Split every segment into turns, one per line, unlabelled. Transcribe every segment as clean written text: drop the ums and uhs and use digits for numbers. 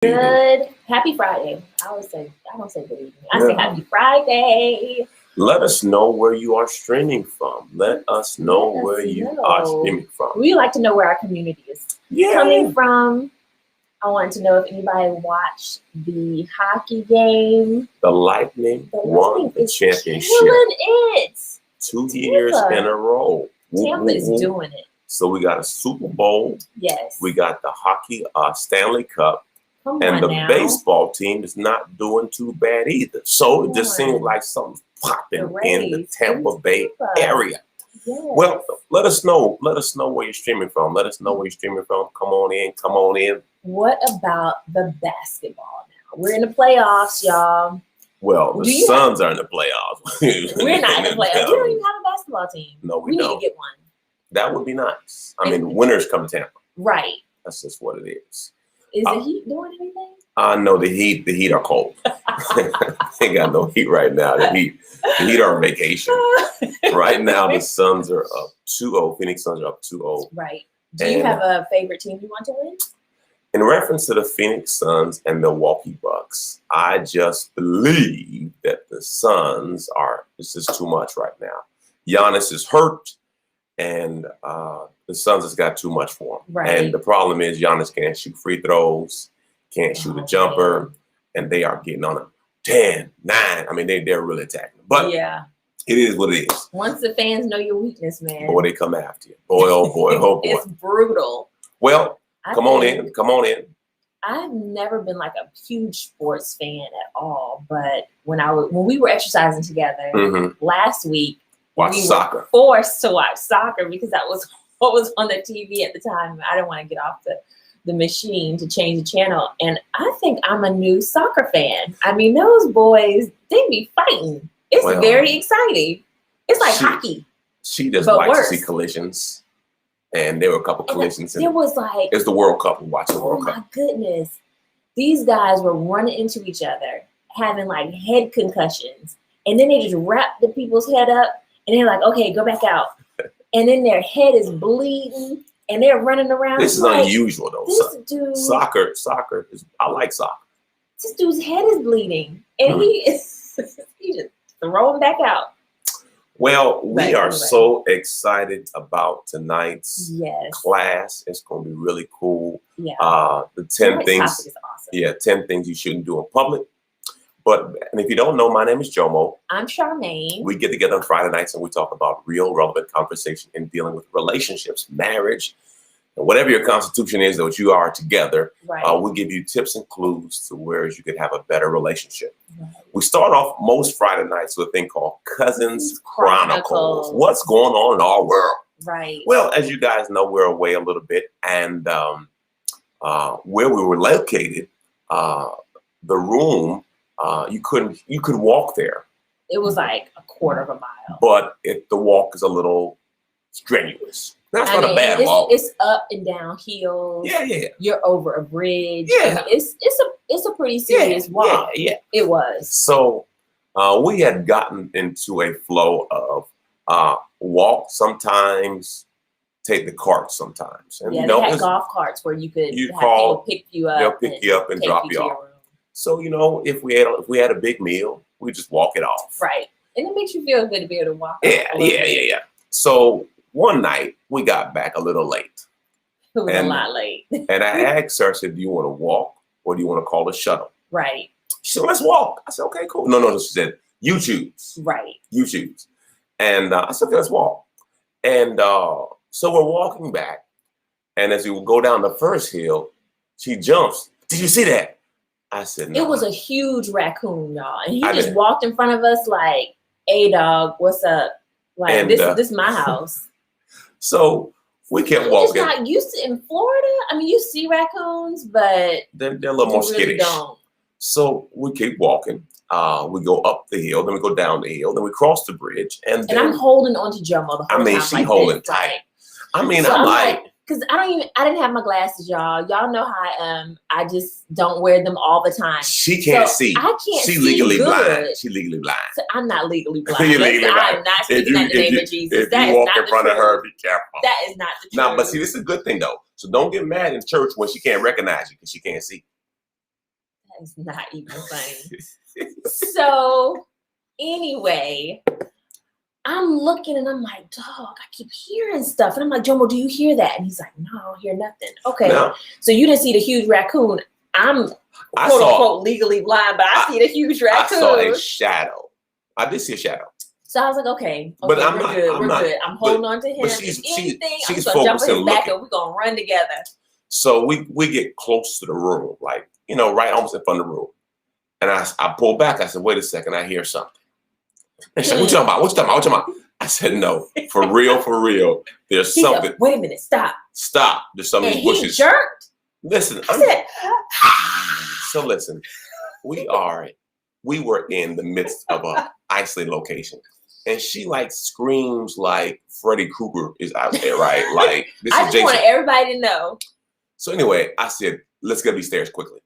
Evening.
Good. Happy Friday. I don't say good evening. I say
Yeah.
happy Friday.
Let us know where you are streaming from. Let us know
Let us
where you
know.
are streaming from.
We like to know where our community is
Yeah.
coming from. I want to know if anybody watched the hockey game.
The Lightning
The
won
Lightning
the
is
championship
killing it.
2 years in a row. Woo,
Tampa
woo,
is
woo.
doing it.
So we got a Super Bowl.
Yes.
We got the hockey Stanley Cup.
Come
And
on
the
now.
baseball team is not doing too bad either. So it just
Come
seems
on.
like something's popping
The
in the
Rays
Tampa
in
Bay
Tampa.
area.
Yes.
Well, let us know. Let us know where you're streaming from. Let us know where you're streaming from. Come on in. Come on in.
What about the basketball now? We're in the playoffs, y'all.
Well, the Suns are in the playoffs.
We're not in the playoffs. We don't even have a basketball team.
No, we
need
don't.
to get one.
That would be nice. I mean, winners come to Tampa.
Right.
That's just what it is.
Is the Heat doing anything?
No, the Heat are cold. They got no heat right now. The Heat are on vacation. Right now, the Suns are up 2-0. Phoenix Suns are up 2-0.
Right. Do you have a favorite team you want to win?
In reference to the Phoenix Suns and Milwaukee Bucks, I just believe that the Suns it's just too much right now. Giannis is hurt, and the Suns has got too much for him.
Right.
And the problem is Giannis can't shoot free throws, can't shoot a jumper, and they are getting on him 10, 9. I mean, they're really attacking him. But yeah, it is what it is.
Once the fans know your weakness, man.
Boy, they come after you. Boy, oh boy, oh boy.
It's brutal.
Well, come on in. Come on in.
I've never been like a huge sports fan at all, but when we were exercising together last week, we were forced to watch soccer because that was what was on the TV at the time. I didn't want to get off the machine to change the channel, and I think I'm a new soccer fan. I mean, those boys, they be fighting. It's very exciting. It's like hockey.
She just likes to see collisions. And there were a couple collisions.
It was like
it's the World Cup. We're watching the World Cup.
Oh my goodness. These guys were running into each other, having like head concussions. And then they just wrap the people's head up and they're like, okay, go back out. And then their head is bleeding and they're running around.
This is like, unusual though.
This dude,
soccer is, I like soccer.
This dude's head is bleeding. And he just throw him back out.
Well, we are so excited about tonight's class. It's going to be really cool.
Yeah.
The 10 things.
Is awesome.
Yeah, 10 things you shouldn't do in public. And if you don't know, my name is JOMO.
I'm CHARMAINE.
We get together on Friday nights and we talk about real, relevant conversation in dealing with relationships, marriage, and whatever your constitution is that you are together.
Right.
We give you tips and clues to where you can have a better relationship. Right. We start off most Friday nights with a thing called Cousins Chronicles. What's going on in our world?
Right.
Well, as you guys know, we're away a little bit, and where we were located, the room, you could walk there.
It was like a quarter of a mile.
But the walk is a little strenuous. That's not a bad walk.
It's up and down hills.
Yeah.
You're over a bridge.
Yeah.
It's a pretty serious walk.
Yeah.
It was.
So we had gotten into a flow of walk sometimes, take the cart sometimes. And,
they had golf carts where you could have people pick you up.
They'll pick you up and drop you off. So, if we had a big meal, we just walk it off.
Right. And it makes you feel good to be able to walk.
Yeah. So one night we got back a little late.
It was a lot late.
And I asked her, I said, do you want to walk or do you want to call a shuttle?
Right.
She said, let's walk. I said, okay, cool. No, she said, you choose.
Right.
You choose. And I said, okay, let's walk. And so we're walking back. And as we go down the first hill, she jumps. Did you see that? I said, no.
It was a huge raccoon, y'all. And he just walked in front of us like, hey, dog, what's up? Like, and, this is my house.
So we kept walking.
You're just not used to in Florida. I mean, you see raccoons, but
they're a little more skittish.
Don't.
So we keep walking. We go up the hill, then we go down the hill, then we cross the bridge. And then,
I'm holding on to JOMO the whole time.
She holding tight. I mean,
so
I'm like,
because I didn't have my glasses, y'all. Y'all know how I am. I just don't wear them all the time.
She can't see.
I can't see.
She's legally blind. She's legally blind.
So I'm not legally blind.
You're legally blind.
I'm not speaking in the name of Jesus.
If you walk in front of her, be careful.
That is not the truth.
No, but see, this is a good thing though. So don't get mad in church when she can't recognize you because she can't see.
is not even funny. So anyway, I'm looking and I'm like, dog, I keep hearing stuff. And I'm like, Jomo, do you hear that? And he's like, no, I don't hear nothing. Okay. No. So you didn't see the huge raccoon. I'm quote unquote legally blind, but I see the huge raccoon.
I saw a shadow. I did see a shadow.
So I was like, okay, but we're good. I'm holding on to him. But she's
she's
I'm gonna jump in his back and we're gonna run together.
So we get close to the room, like, you know, right almost in front of the room. And I pulled back. I said, wait a second, I hear something. And she's like, what you talking about? What you talking about? What you talking about? I said, no, for real. There's something.
Said, wait a minute, stop.
There's some of these bushes.
He jerked.
Listen, so listen, we were in the midst of a isolated location. And she like screams like Freddy Krueger is out there, right? Like this
I
is
just want everybody to know.
So anyway, I said, let's get up these stairs quickly.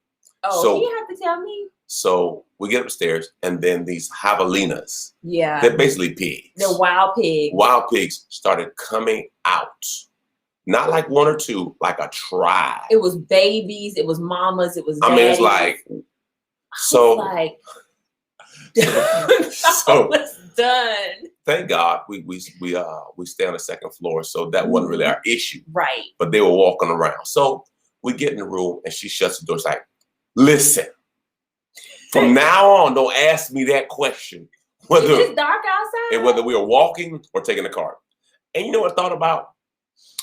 Oh, so you have to tell me.
So we get upstairs, and then these javelinas,
yeah,
they're basically pigs.
They're wild pigs.
Wild pigs started coming out. Not like one or two, like a tribe.
It was babies, it was mamas, it was daddies.
I mean, it's like, so.
So it's done.
Thank God we stay on the second floor, so that wasn't really our issue.
Right.
But they were walking around. So we get in the room and she shuts the door. She's like, listen, from now on, don't ask me that question. Whether
it's dark outside.
And whether we were walking or taking the car. And you know what I thought about?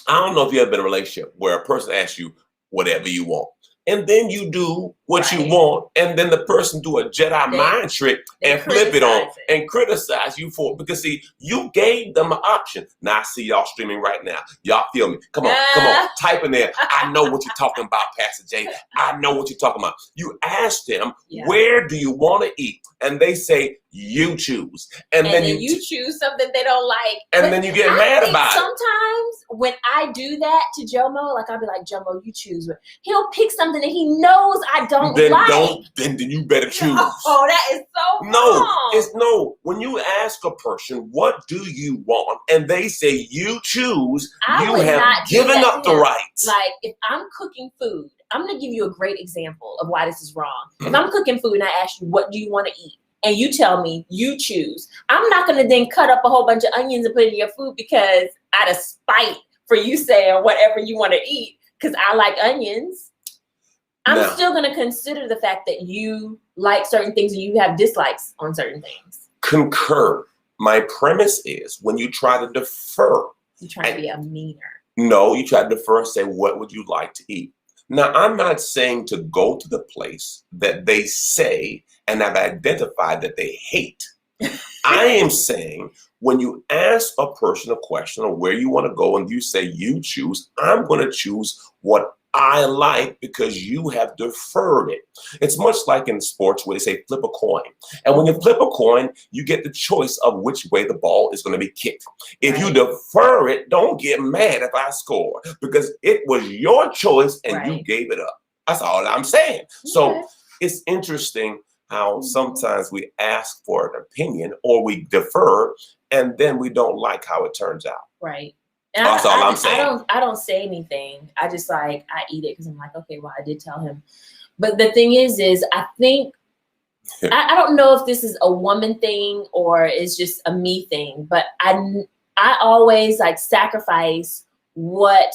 I don't know if you ever been in a relationship where a person asks you whatever you want. And then you do what you want, and then the person do a Jedi mind trick and flip it on and criticize you for it. Because see, you gave them an option. Now I see y'all streaming right now. Y'all feel me? Come on, type in there. I know what you're talking about, Pastor Jay. I know what you're talking about. You ask them, where do you want to eat? And they say, you choose. And then
you choose something they don't like.
And then you get mad about it.
Sometimes when I do that to Jomo, like I'll be like, Jomo, you choose. He'll pick something that he knows I don't like.
Then you better choose.
Oh, that is so wrong.
No. When you ask a person, what do you want? And they say, you choose. You have given up the rights.
Like if I'm cooking food, I'm going to give you a great example of why this is wrong. If I'm cooking food and I ask you, what do you want to eat? And you tell me, you choose. I'm not going to then cut up a whole bunch of onions and put it in your food because out of spite for you saying whatever you want to eat because I like onions. I'm still going to consider the fact that you like certain things and you have dislikes on certain things.
Concur. My premise is when you try to defer.
You try to be a meaner.
No, you try to defer and say, what would you like to eat? Now, I'm not saying to go to the place that they say and have identified that they hate. I am saying when you ask a person a question of where you want to go and you say you choose, I'm going to choose what I like because you have deferred it. It's much like in sports where they say flip a coin. And when you flip a coin, you get the choice of which way the ball is going to be kicked. If you defer it, don't get mad if I score because it was your choice and you gave it up. That's all I'm saying. So it's interesting how sometimes we ask for an opinion or we defer and then we don't like how it turns out.
Right.
And that's all I'm saying.
I don't say anything. I just I eat it because I'm like, okay, well, I did tell him. But the thing is I think, I don't know if this is a woman thing or it's just a me thing, but I always sacrifice what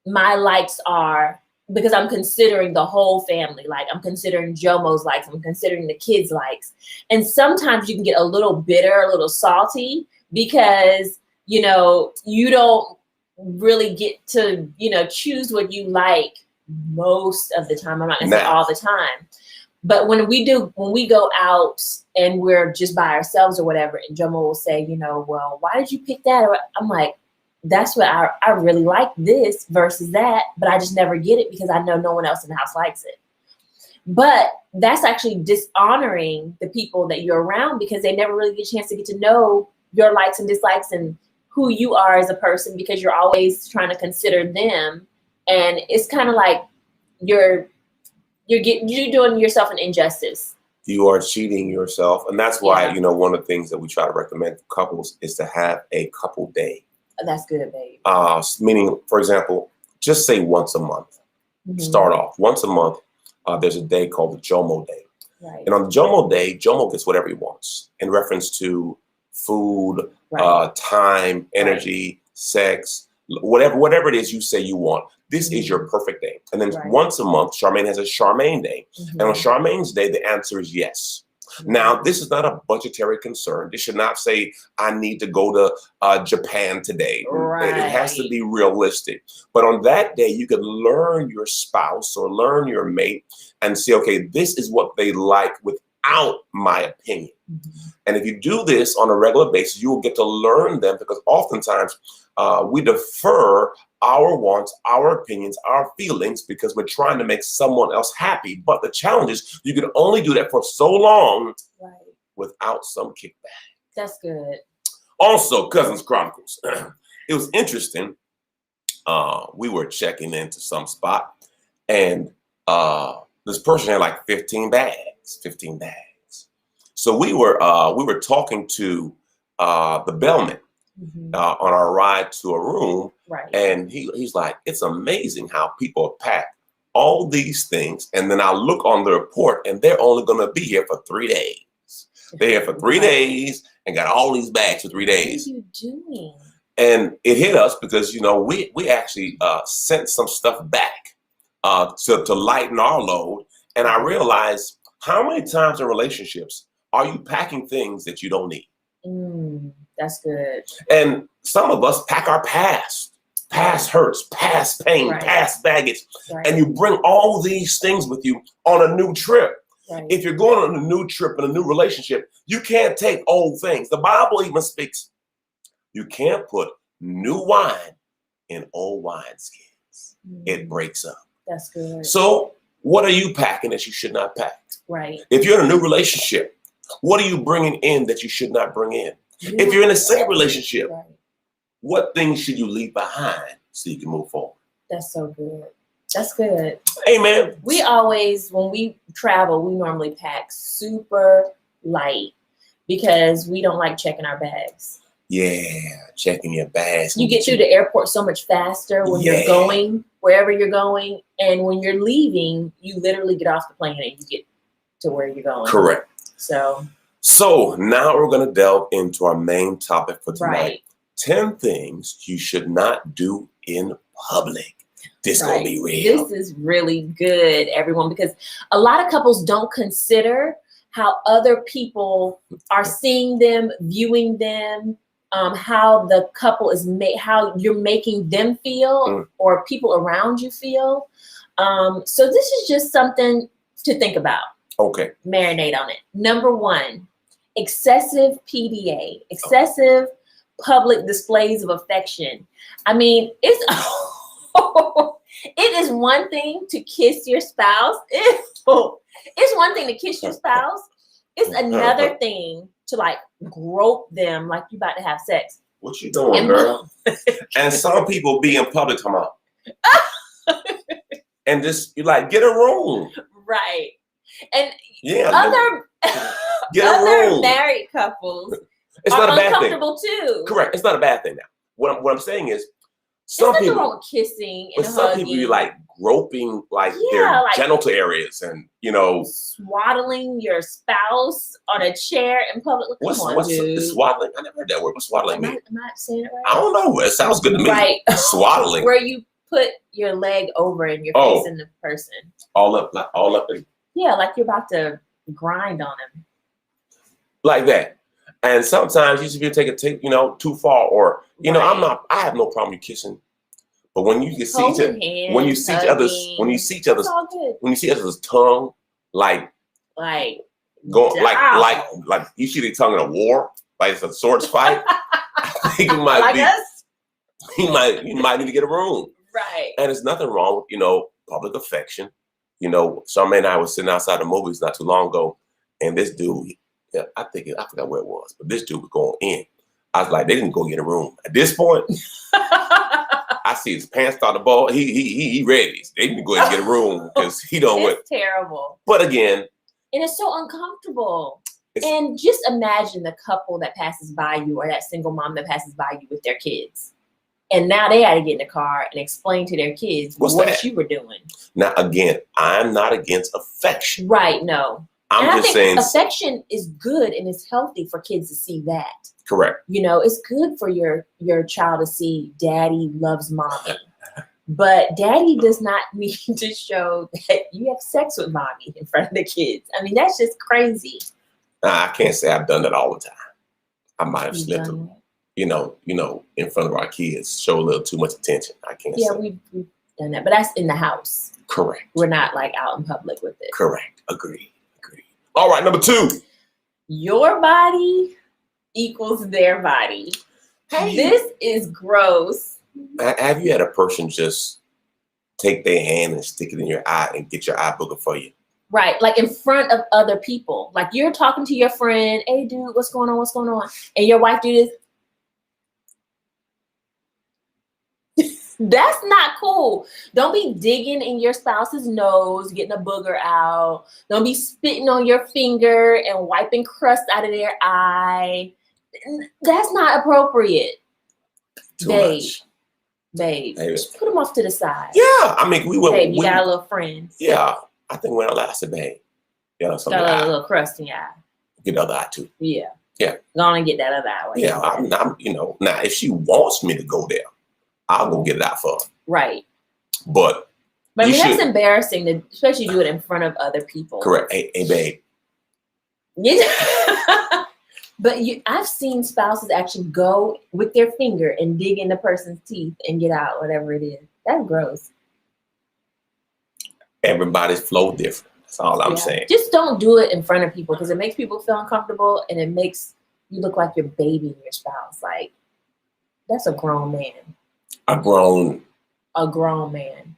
my likes are because I'm considering the whole family. Like I'm considering Jomo's likes, I'm considering the kids' likes. And sometimes you can get a little bitter, a little salty because you don't really get to, choose what you like most of the time. I'm not gonna say all the time. But when we go out and we're just by ourselves or whatever, and Jomo will say, well, why did you pick that? I'm like, that's what I really like this versus that, but I just never get it because I know no one else in the house likes it. But that's actually dishonoring the people that you're around because they never really get a chance to get to know your likes and dislikes and who you are as a person because you're always trying to consider them. And it's kind of like you're doing yourself an injustice.
You are cheating yourself. And that's why, one of the things that we try to recommend for couples is to have a couple day.
That's good, babe.
Meaning, for example, just say once a month. Start off once a month. there's a day called the JOMO Day.
Right.
And on the JOMO Day, JOMO gets whatever he wants in reference to food, time, energy, sex, whatever it is you say you want. This is your perfect day. And then once a month, Charmaine has a Charmaine Day. And on Charmaine's Day, the answer is yes. Now, this is not a budgetary concern. This should not say, I need to go to Japan today. It has to be realistic. But on that day, you can learn your spouse or learn your mate and say, okay, this is what they like without my opinion. And if you do this on a regular basis, you will get to learn them, because oftentimes we defer our wants, our opinions, our feelings, because we're trying to make someone else happy. But the challenge is you can only do that for so long without some kickback.
That's good.
Also, Cousins Chronicles. It was interesting. We were checking into some spot, and this person had like 15 bags. So we were talking to the bellman on our ride to a room, and he's like, it's amazing how people pack all these things, and then I look on the report, and they're only going to be here for 3 days. They're here for 3 days and got all these bags for 3 days.
What are you doing?
And it hit us because, you know, we actually sent some stuff back to lighten our load, and I realized how many times in relationships are you packing things that you don't need?
That's good.
And some of us pack our past hurts, past pain, past baggage, and you bring all these things with you on a new trip. If you're going on a new trip in a new relationship, you can't take old things. The Bible even speaks, you can't put new wine in old wineskins. It breaks up.
That's good.
So what are you packing that you should not pack? If you're in a new relationship, what are you bringing in that you should not bring in? If you're in the same relationship, what things should you leave behind so you can move forward?
That's so good. That's good.
Amen.
We always, when we travel, we normally pack super light because we don't like checking our bags.
Yeah, checking your bags.
You get through the airport so much faster when you're going, wherever you're going. And when you're leaving, you literally get off the plane and you get to where you're going.
Correct.
So
now we're going to delve into our main topic for tonight. 10 things you should not do in public. This going to be real.
This is really good, everyone, because a lot of couples don't consider how other people are seeing them, viewing them, how the couple is how you're making them feel or people around you feel. So this is just something to think about.
Okay.
Marinate on it. Number 1, excessive PDA, excessive public displays of affection. I mean, it is one thing to kiss your spouse. It's one thing to kiss your spouse. It's another thing to like grope them like you about to have sex.
What you doing, girl? And some people be in public come out. And just you like get a room.
Right. And
other
married couples
it's
are
not a bad
uncomfortable
thing.
too.
Correct. It's not a bad thing now. What I'm saying is
some people wrong with kissing and
some
hugging.
people be like groping their genital areas and
swaddling your spouse on a chair in public.
What's
dude.
swaddling? I never heard that word. What's swaddling mean?
Am I saying it right?
I don't know. It sounds good to me.
Right.
Swaddling.
Where you put your leg over and you're facing the person.
All up.
Yeah, like you're about to grind on him.
Like that. And sometimes you should be take too far, or I have no problem with kissing, but when you can see when you see each other's tongue, like you see their tongue in a war, like it's a swords fight. I think it might you might need to get a room,
right?
And there's nothing wrong with public affection. Charmaine and I was sitting outside the movies not too long ago, and this dude. Yeah, I forgot where it was, but this dude was going in. I was like, they didn't go get a room. At this point, I see his pants start to ball. He ready. They didn't go ahead and get a room because he don't win.
It's terrible.
But again,
and it's so uncomfortable. And just imagine the couple that passes by you, or that single mom that passes by you with their kids. And now they had to get in the car and explain to their kids what you were doing.
Now, again, I'm not against affection.
Right, no.
I'm just saying
affection is good and it's healthy for kids to see that.
Correct.
You know, it's good for your child to see daddy loves mommy. But daddy does not need to show that you have sex with mommy in front of the kids. I mean, that's just crazy.
I can't say I've done that all the time. I might have slipped a, you know, in front of our kids, show a little too much attention. I can't say.
Yeah, we've done that, but that's in the house.
Correct.
We're not like out in public with it.
Correct. Agreed. All right, number 2.
Your body equals their body. Hey. This is gross.
Have you had a person just take their hand and stick it in your eye and get your eye booger for you?
Right, like in front of other people. Like you're talking to your friend, hey dude, what's going on? What's going on? And your wife do this. That's not cool. Don't be digging in your spouse's nose, getting a booger out. Don't be spitting on your finger and wiping crust out of their eye. That's not appropriate. Babe,
hey,
just put them off to the side.
Yeah, I mean, we were.
Babe, you got a little friend.
Yeah, I think when I last said, babe,
got a little crust in your eye.
Get the other eye too.
Yeah.
Yeah.
Go on and get that other eye.
Yeah, I'm, now if she wants me to go there, I'll go get it out for her.
Right.
But
I mean, that's embarrassing to especially do it in front of other people.
Correct. Hey, babe.
Yeah. But I've seen spouses actually go with their finger and dig in the person's teeth and get out whatever it is. That's gross.
Everybody's flow different. That's all I'm saying.
Just don't do it in front of people because it makes people feel uncomfortable and it makes you look like you're babying your spouse. Like, that's a grown man. A grown man.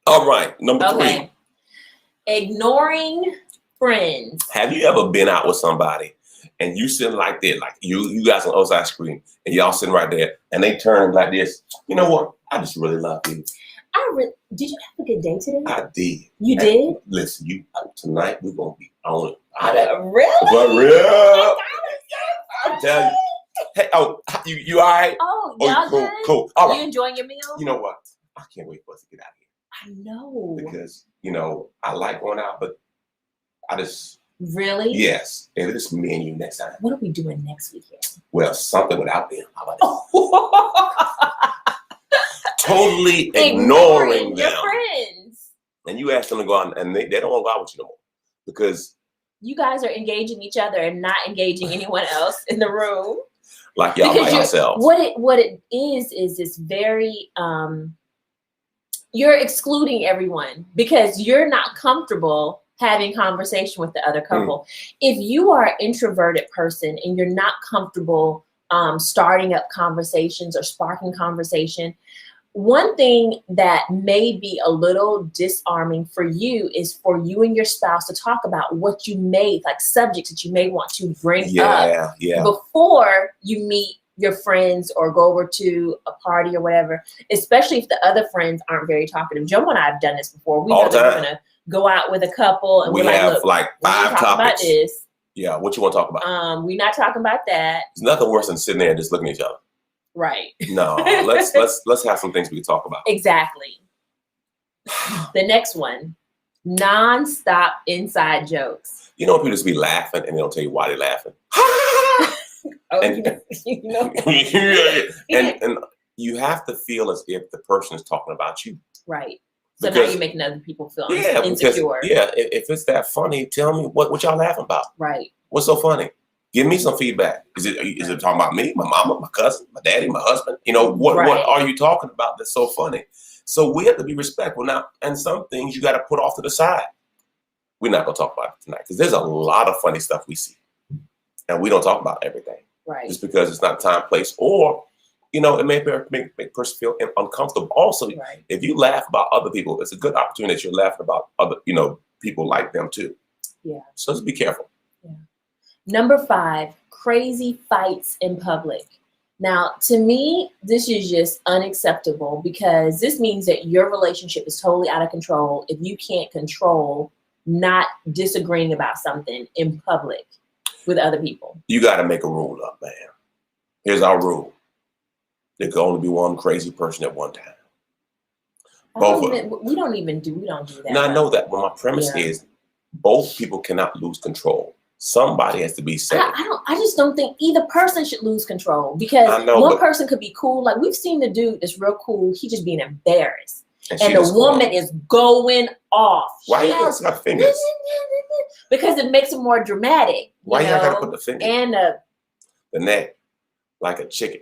All right, number 3. Ignoring friends.
Have you ever been out with somebody and you sitting like that, like you guys on the other side screen, and y'all sitting right there, and they turn like this? You know what? I just really love you.
Did you have a good day today?
I did.
You did?
Listen, tonight we're gonna be on it.
Really?
For real? I'm telling you. Hey, you all right?
Oh, y'all
cool,
good?
Cool. All right.
You enjoying your meal?
You know what? I can't wait for us to get out of here.
I know.
Because, I like going out, but I just...
Really?
Yes. And it's me and you next time.
What are we doing next weekend?
Well, something without them. How about that? Totally ignoring them.
Your friends.
And you ask them to go out, and they don't want to go out with you no more. Because...
You guys are engaging each other and not engaging anyone else in the room.
Like y'all by yourselves.
What it is this very you're excluding everyone because you're not comfortable having conversation with the other couple. If you are an introverted person and you're not comfortable starting up conversations or sparking conversation, one thing that may be a little disarming for you is for you and your spouse to talk about what you may, like subjects that you may want to bring up before you meet your friends or go over to a party or whatever, especially if the other friends aren't very talkative. JOMO and I have done this before. We know that we're going to go out with a couple and
we
we're
have like 5 topics.
About this.
Yeah, what you want to talk about?
We're not talking about that.
There's nothing worse than sitting there and just looking at each other.
Right.
No, let's have some things we can talk about.
Exactly. The next one, non-stop inside jokes.
You know, people just be laughing and they don't tell you why they're laughing. And you have to feel as if the person is talking about you.
Right. So now you're making other people feel insecure.
Because, if it's that funny, tell me what y'all laughing about.
Right.
What's so funny? Give me some feedback. Is it talking about me, my mama, my cousin, my daddy, my husband? What are you talking about that's so funny? So we have to be respectful now. And some things you got to put off to the side. We're not going to talk about it tonight because there's a lot of funny stuff we see. And we don't talk about everything.
Right. Just
because it's not time, place, or, it may make a person feel uncomfortable. Also, if you laugh about other people, it's a good opportunity that you're laughing about other, people like them too.
Yeah.
So just be careful.
Yeah. Number 5, crazy fights in public. Now, to me, this is just unacceptable because this means that your relationship is totally out of control if you can't control not disagreeing about something in public with other people.
You got to make a rule up, man. Here's our rule. There could only be one crazy person at one time.
We don't do that.
No, I know that, but my premise is both people cannot lose control. Somebody has to be safe.
I just don't think either person should lose control, because one person could be cool. Like, we've seen the dude that's real cool. He just being embarrassed. And the woman is going off.
Why you gotta have fingers?
Because it makes it more dramatic.
Why you gotta put the fingers?
And
the neck, like a chicken.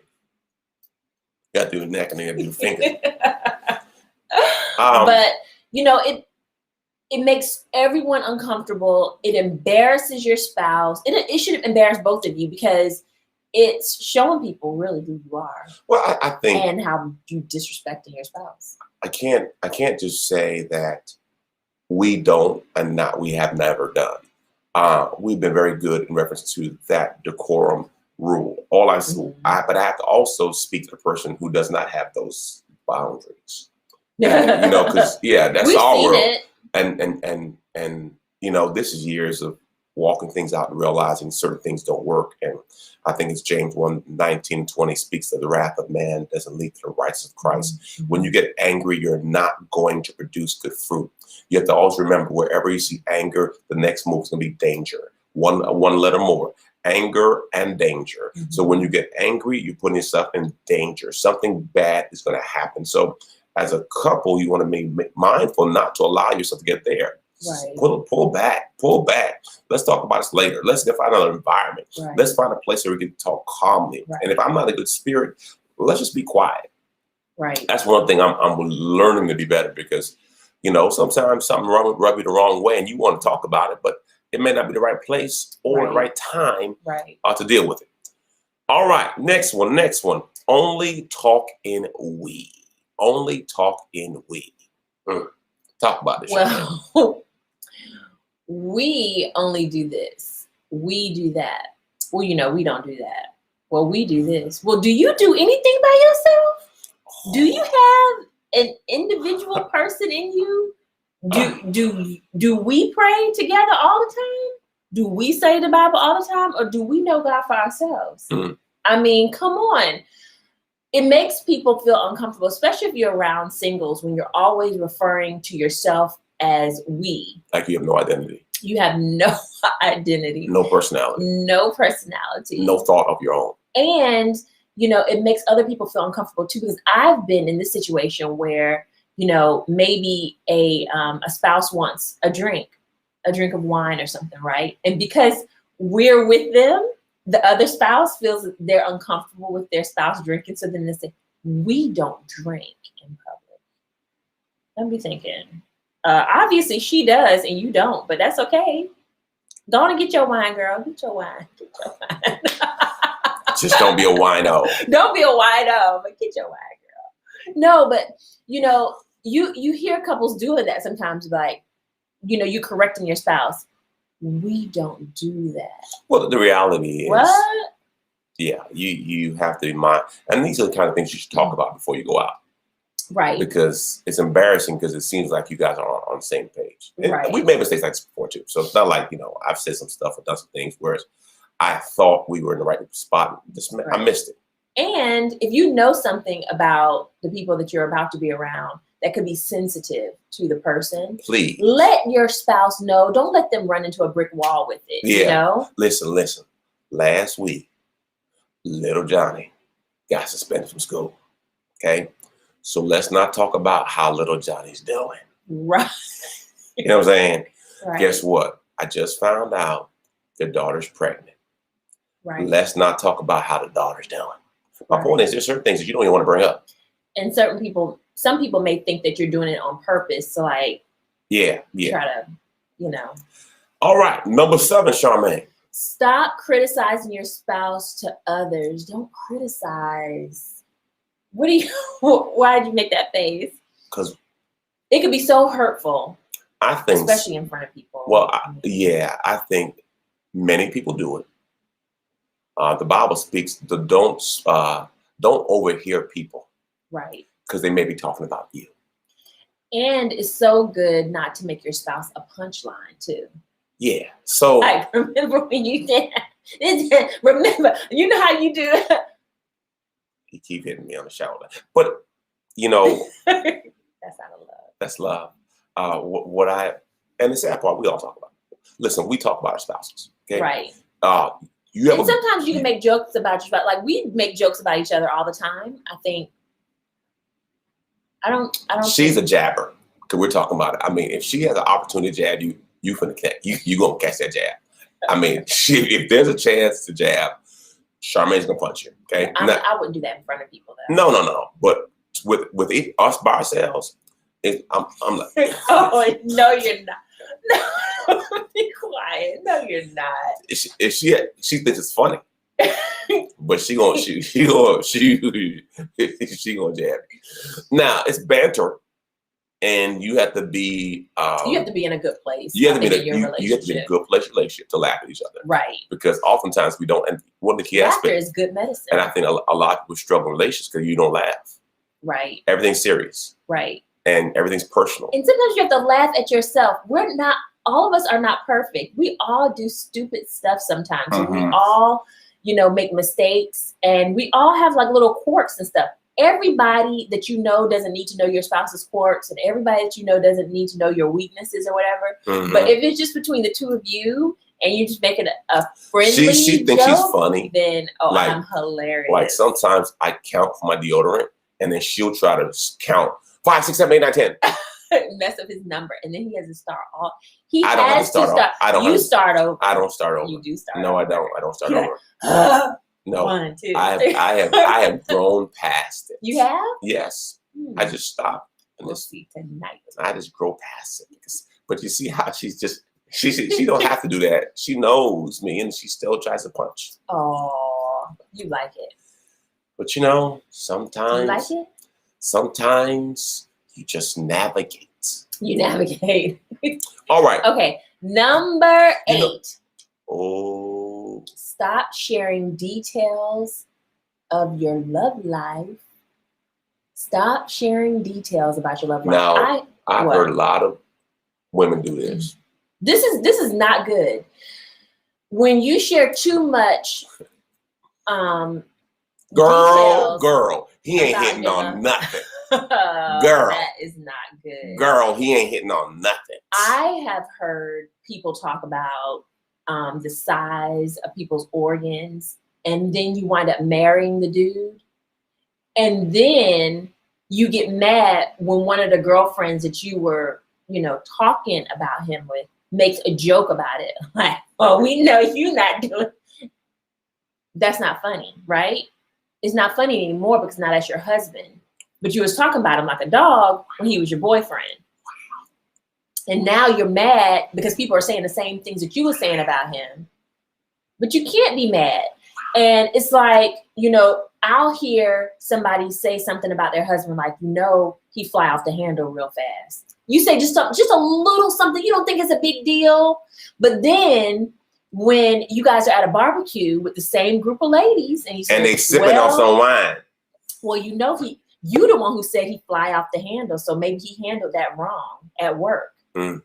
You gotta do the neck and then you gotta do the finger.
But it makes everyone uncomfortable. It embarrasses your spouse. It should embarrass both of you, because it's showing people really who you are.
Well, I think,
and how you disrespecting your spouse.
I can't just say that we don't and not we have never done. We've been very good in reference to that decorum rule. But I have to also speak to the person who does not have those boundaries. And, because that's all real. And this is years of walking things out and realizing certain things don't work. And I think it's James 1:19-20 speaks of the wrath of man doesn't lead to the righteousness of Christ. Mm-hmm. When you get angry, you're not going to produce good fruit. You have to always remember, wherever you see anger, the next move is going to be danger. One letter more. Anger and danger. Mm-hmm. So when you get angry, you're putting yourself in danger. Something bad is going to happen. So as a couple, you want to be mindful not to allow yourself to get there.
Right.
Pull back. Let's talk about this later. Let's find another environment. Right. Let's find a place where we can talk calmly. Right. And if I'm not a good spirit, let's just be quiet.
Right.
That's one thing I'm learning to be better, because, sometimes something rub you the wrong way and you want to talk about it, but it may not be the right place or the right time to deal with it. All right. Next one. Only talk in we. Only talk in we. Talk about this.
Well, we only do this. We do that. Well, we don't do that. Well, we do this. Well, do you do anything by yourself? Do you have an individual person in you? Do we pray together all the time? Do we say the Bible all the time? Or do we know God for ourselves? Mm-hmm. I mean, come on. It makes people feel uncomfortable, especially if you're around singles, when you're always referring to yourself as we.
Like you have no identity.
You have no identity.
No personality.
No personality.
No thought of your own.
And, it makes other people feel uncomfortable too, because I've been in this situation where, maybe a spouse wants a drink of wine or something, right? And because we're with them, the other spouse feels that they're uncomfortable with their spouse drinking. So then they say, we don't drink in public. I'll be thinking, obviously she does and you don't, but that's okay. Go on and get your wine, girl. Get your wine.
Just don't be a wino.
Don't be a wino, but get your wine, girl. No, but, you hear couples doing that sometimes, like, you correcting your spouse. We don't do that. Well,
the reality is,
what?
Yeah, you have to be mindful, and these are the kind of things you should talk about before you go out,
right?
Because it's embarrassing, because it seems like you guys are on the same page.
Right.
We've made mistakes like this before too, so it's not like I've said some stuff or done some things where I thought we were in the right spot, I missed it.
And if you know something about the people that you're about to be around that could be sensitive to the person,
please
let your spouse know. Don't let them run into a brick wall with it.
Yeah. Listen. Last week, little Johnny got suspended from school. Okay. So let's not talk about how little Johnny's doing.
Right.
You know what I'm saying?
Right.
Guess what? I just found out their daughter's pregnant.
Right.
Let's not talk about how the daughter's doing. My point is, there's certain things that you don't even want to bring up.
And some people may think that you're doing it on purpose. So like, try to,
All right. Number 7, Charmaine.
Stop criticizing your spouse to others. Don't criticize. Why did you make that face?
Because
it could be so hurtful.
I think,
especially in front of people.
Well, I think many people do it. The Bible speaks to don't overhear people.
Right.
Because they may be talking about you. And
it's so good not to make your spouse a punchline too.
Yeah. So
like, remember when you did? Remember, you know how you do it.
he keep hitting me on the shoulder. But you know,
that's not a love.
That's love. And the sad part, we all talk about it. Listen, we talk about our spouses. Okay.
Right.
And
sometimes you can make jokes about your spouse. Like we make jokes about each other all the time. I think. I don't.
She's a jabber. Because we're talking about it. I mean, if she has an opportunity to jab you, you gonna catch that jab. I mean, if there's a chance to jab, Charmaine's gonna punch you. Okay.
I wouldn't do that in front of people though.
No. But with us by ourselves, I'm like,
oh no, you're not. No, be quiet. No, you're not.
If she thinks it's funny, but she gonna jab you. Now it's banter. And you have to be.
You have to be in a good place.
You have to be in a good relationship to laugh at each other.
Right.
Because oftentimes we don't. And one of the key aspects.
Laughter is good medicine.
And I think a lot of people struggle in relationships because you don't laugh.
Right.
Everything's serious.
Right.
And everything's personal.
And sometimes you have to laugh at yourself. We're not. All of us are not perfect. We all do stupid stuff sometimes. Mm-hmm. We all, make mistakes, and we all have like little quirks and stuff. Everybody that you know doesn't need to know your spouse's quirks, and everybody that you know doesn't need to know your weaknesses or whatever. Mm-hmm. But if it's just between the two of you and you just make it a friendly
she thinks
joke,
she's funny,
then I'm hilarious.
Like sometimes I count for my deodorant, and then she'll try to count 5, 6, 7, 8, 9, 10.
Mess up his number, and then he has to start all.
I don't have to start over.
You start over.
I don't start over.
You do start.
No,
over.
I don't. I don't start over. No,
1, 2,
I have grown past it.
You have?
Yes. I just stopped.
We'll see tonight.
I just grow past it. But you see how she don't have to do that. She knows me, and she still tries to punch.
Oh, you like it.
But sometimes.
You like it?
Sometimes you just navigate.
You navigate.
All right.
Okay. Number 8. Stop sharing details of your love life. Stop sharing details about your love life.
Now, I've heard a lot of women do this.
This is not good. When you share too much,
girl, he ain't hitting on nothing. Girl,
that is not good.
Girl, he ain't hitting on nothing.
I have heard people talk about the size of people's organs, and then you wind up marrying the dude, and then you get mad when one of the girlfriends that you were, talking about him with makes a joke about it. Like, oh, we know you're not doing. That's not funny, right? It's not funny anymore because now that's your husband. But you was talking about him like a dog when he was your boyfriend. And now you're mad because people are saying the same things that you were saying about him. But you can't be mad. And it's like, I'll hear somebody say something about their husband like, he fly off the handle real fast. You say just a little something you don't think is a big deal. But then when you guys are at a barbecue with the same group of ladies and
they sipping on some wine.
Well, you the one who said he fly off the handle, so maybe he handled that wrong at work. Mm.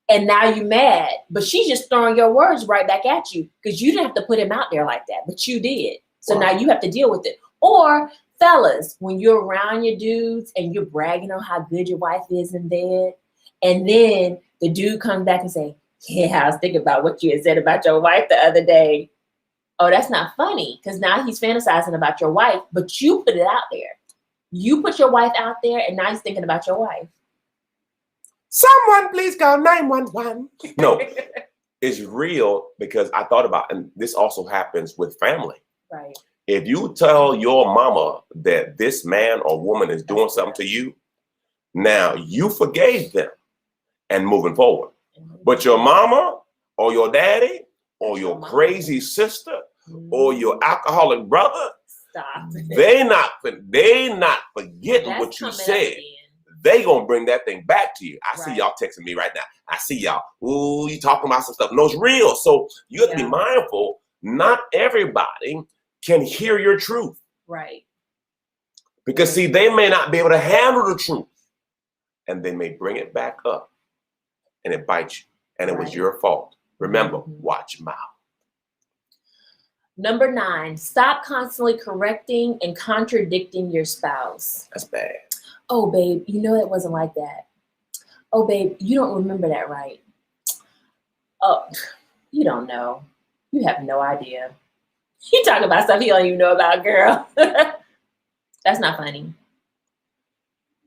And now you're mad, but she's just throwing your words right back at you because you didn't have to put him out there like that, but you did. So now you have to deal with it. Or fellas, when you're around your dudes and you're bragging on how good your wife is in bed, and then the dude comes back and say, yeah, I was thinking about what you had said about your wife the other day. Oh, that's not funny because now he's fantasizing about your wife, but you put it out there. You put your wife out there, and now he's thinking about your wife.
Someone please call 911. No, it's real because I thought about, and this also happens with family.
Right.
If you tell your mama that this man or woman is doing something to you, now you forgave them and moving forward. Mm-hmm. But your mama or your daddy or your crazy sister or your alcoholic brother, they not forgetting what you said. They gonna bring that thing back to you. I see y'all texting me right now. I see y'all. Ooh, you talking about some stuff. No, it's real. So you have to be mindful. Not everybody can hear your truth.
Right.
Because see, they may not be able to handle the truth. And they may bring it back up. And it bites you. And it was your fault. Remember, watch your mouth.
Number 9, stop constantly correcting and contradicting your spouse.
That's bad.
Oh, babe, you know it wasn't like that. Oh, babe, you don't remember that, right? Oh, you don't know. You have no idea. You talk about stuff you don't even know about, girl. That's not funny.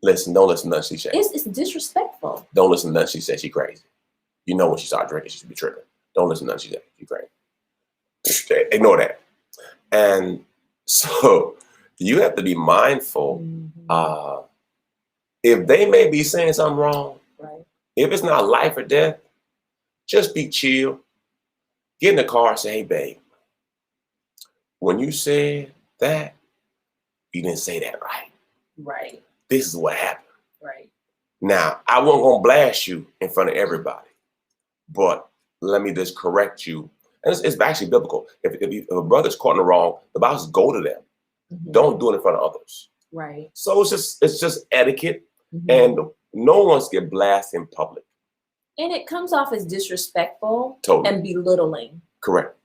Listen, don't listen to nothing she says.
It's disrespectful.
Don't listen to nothing she says. She crazy. You know when she started drinking, she should be tripping. Don't listen to nothing she says. She crazy. Ignore that. And so you have to be mindful. If they may be saying something wrong,
right.
If it's not life or death, just be chill. Get in the car and say, hey, babe, when you said that, you didn't say that right.
Right.
This is what happened.
Right.
Now, I wasn't going to blast you in front of everybody, but let me just correct you. And it's actually biblical. If a brother's caught in the wrong, the Bible says go to them. Don't do it in front of others.
Right.
So it's just etiquette, and no one's get blasted in public.
And it comes off as disrespectful
Totally.
And belittling.
Correct.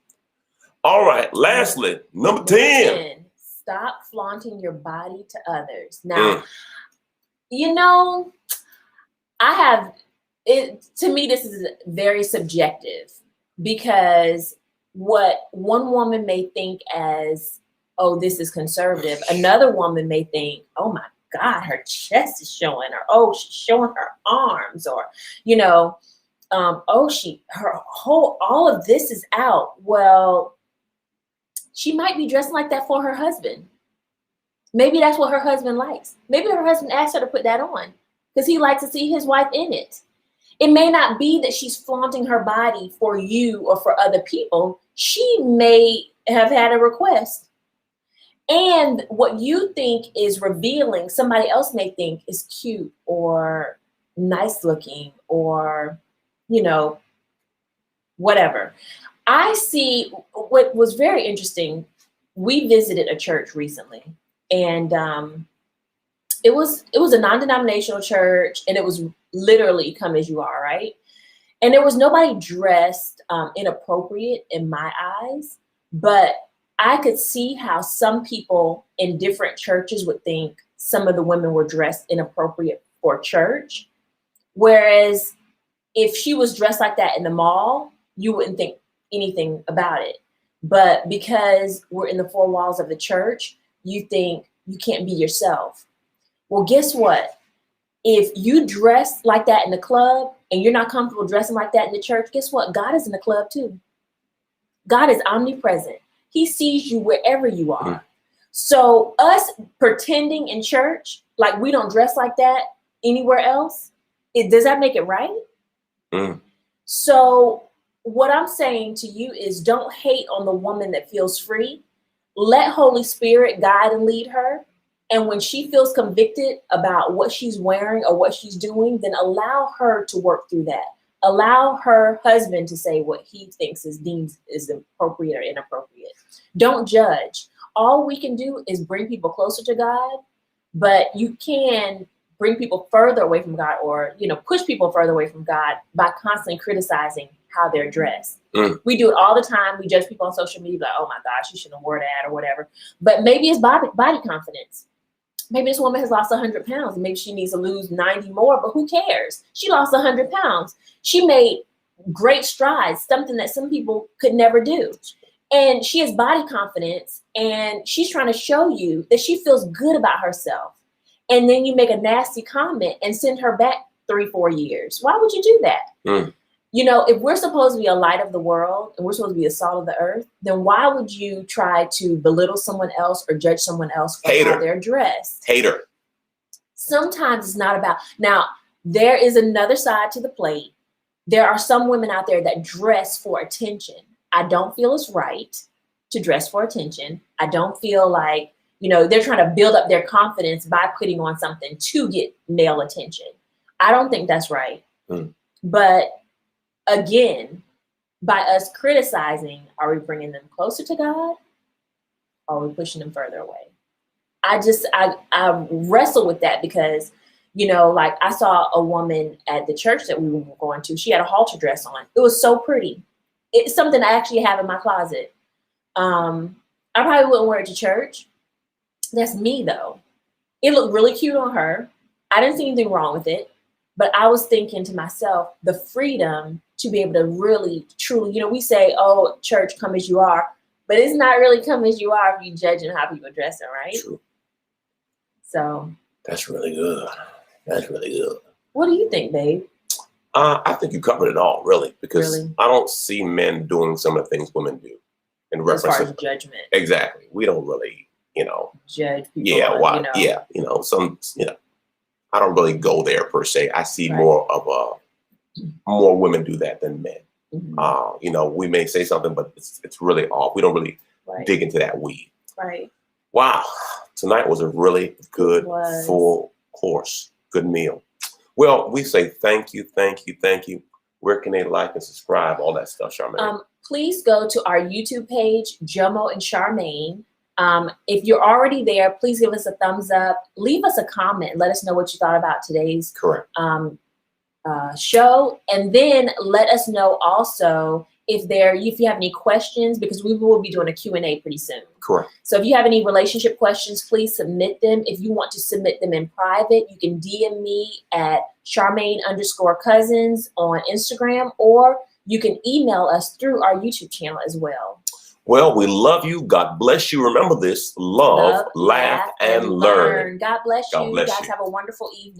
All right. Lastly, number 10.
Stop flaunting your body to others. Now, you know, to me, this is very subjective, because what one woman may think as, oh, this is conservative, another woman may think, oh my God, her chest is showing, or oh, she's showing her arms, or, you know, oh, all of this is out. Well, she might be dressing like that for her husband. Maybe that's what her husband likes. Maybe her husband asked her to put that on because he likes to see his wife in it. It may not be that she's flaunting her body for you or for other people. She may have had a request. And what you think is revealing, somebody else may think is cute or nice looking or, you know, whatever. I see what was very interesting. We visited a church recently, and it was a non-denominational church, and it was literally come as you are, right? And there was nobody dressed inappropriate in my eyes, but I could see how some people in different churches would think some of the women were dressed inappropriate for church. Whereas if she was dressed like that in the mall, you wouldn't think anything about it. But because we're in the four walls of the church, you think you can't be yourself. Well, guess what? If you dress like that in the club and you're not comfortable dressing like that in the church, guess what? God is in the club too. God is omnipresent. He sees you wherever you are. So us pretending in church like we don't dress like that anywhere else, does that make it right? So what I'm saying to you is, don't hate on the woman that feels free. Let Holy Spirit guide and lead her. And when she feels convicted about what she's wearing or what she's doing, then allow her to work through that. Allow her husband to say what he thinks is deemed is appropriate or inappropriate. Don't judge. All we can do is bring people closer to God, but you can bring people further away from God, or, you know, push people further away from God by constantly criticizing how they're dressed. We do it all the time. We judge people on social media, like, oh my gosh, you shouldn't have worn that or whatever. But maybe it's body confidence. Maybe this woman has lost 100 pounds and maybe she needs to lose 90 more, but who cares? She lost 100 pounds. She made great strides, something that some people could never do. And she has body confidence, and she's trying to show you that she feels good about herself. And then you make a nasty comment and send her back 3-4 years. Why would you do that? You know, if we're supposed to be a light of the world and we're supposed to be the salt of the earth, then why would you try to belittle someone else or judge someone else for how they're dressed?
Hater.
Sometimes it's not about. Now, there is another side to the plate. There are some women out there that dress for attention. I don't feel it's right to dress for attention. I don't feel like, you know, they're trying to build up their confidence by putting on something to get male attention. I don't think that's right. But again, by us criticizing, are we bringing them closer to God? Or are we pushing them further away? I wrestle with that because, you know, like I saw a woman at the church that we were going to. She had a halter dress on. It was so pretty. It's something I actually have in my closet. I probably wouldn't wear it to church. That's me though. It looked really cute on her. I didn't see anything wrong with it, but I was thinking to myself, the freedom to be able to really, truly, you know, we say, oh, church, come as you are, but it's not really come as you are if you're judging how people are dressing, right?
True.
So.
That's really good. That's really good.
What do you think, babe?
I think you covered it all, really, because I don't see men doing some of the things women do. In reference
as far as judgment.
Exactly. We don't really, you know,
judge people.
Yeah, you know, I don't really go there per se. I see more women do that than men. Mm-hmm. You know, we may say something, but it's really off. We don't really dig into that weed.
Right.
Wow. Tonight was a really good full course. Good meal. Well, we say thank you. Where can they like and subscribe? All that stuff, Charmaine.
Please go to our YouTube page, JOMO and Charmaine. If you're already there, please give us a thumbs up. Leave us a comment. Let us know what you thought about today's show. And then let us know also if you have any questions, because we will be doing a Q&A pretty soon.
Correct.
So if you have any relationship questions, please submit them. If you want to submit them in private, you can DM me at Charmaine_cousins on Instagram, or you can email us through our YouTube channel as well.
Well, we love you. God bless you. Remember this: love, laugh, and learn.
God bless you. You guys have a wonderful evening.